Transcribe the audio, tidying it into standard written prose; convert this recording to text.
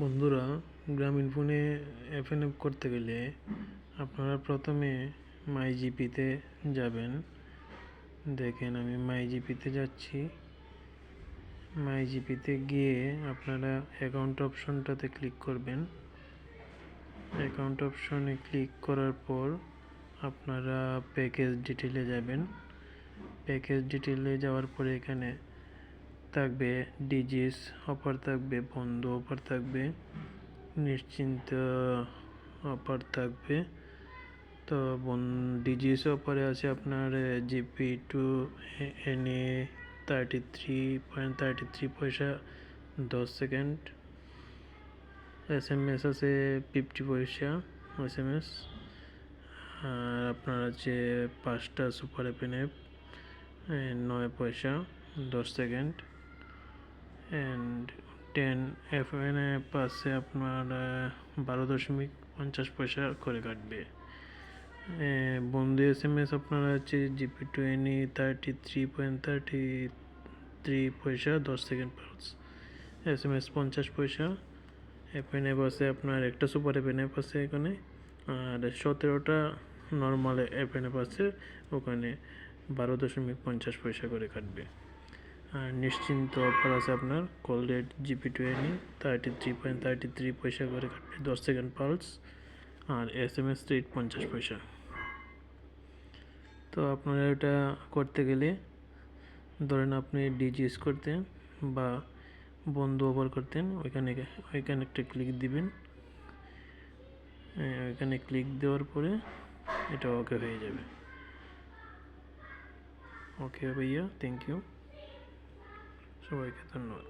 বন্ধুরা, গ্রামীণ ফোনে এফএনএফ করতে গেলে আপনারা প্রথমে মাই জিপিতে যাবেন। দেখেন আমি মাই জিপিতে যাচ্ছি। মাই জিপিতে গিয়ে আপনারা অ্যাকাউন্ট অপশনটাতে ক্লিক করবেন। অ্যাকাউন্ট অপশনে ক্লিক করার পর আপনারা প্যাকেজ ডিটেলে যাবেন। প্যাকেজ ডিটেলে যাওয়ার পরে এখানে থাকবে ডিজিস অফার থাকবে, বন্ধু অফার থাকবে, নিশ্চিন্ত অফার থাকবে। তো ডিজিস অফারে আছে আপনার GP2 NA 33.33 পয়সা 10 সেকেন্ড। SMS আছে 50 পয়সা SMS। আর আপনার আছে 5টা সুপার এফএনএফ 9 পয়সা 10 সেকেন্ড। অ্যান্ড 10 এফএনএফ আছে আপনার 12.50 পয়সা করে কাটবে। বন্ধু SMS আপনার আছে GP2 NA 33.33 পয়সা 10 সেকেন্ড পালস। SMS 50 পয়সা। এফএনএফ আছে আপনার একটা সুপার এফএনএফ আছে এখানে, আর 17টা নর্মাল এফএনএফ আছে, ওখানে 12.50 পয়সা করে কাটবে। আর নিশ্চিন্ত অফার আছে আপনার কোলগেট GP2 NA 33.33 পয়সা করে কাটবে 10 সেকেন্ড পালস। আর SMS রেট 50 পয়সা। তো আপনারা এটা করতে গেলে ধরেন আপনি ডিজিএস করতেন বা বন্ধু অফার করতেন, ওইখানে একটা ক্লিক দিবেন। ওইখানে ক্লিক দেওয়ার পরে এটা ওকে হয়ে যাবে। ওকে ভাইয়া, থ্যাংক ইউ, সবাইকে ধন্যবাদ।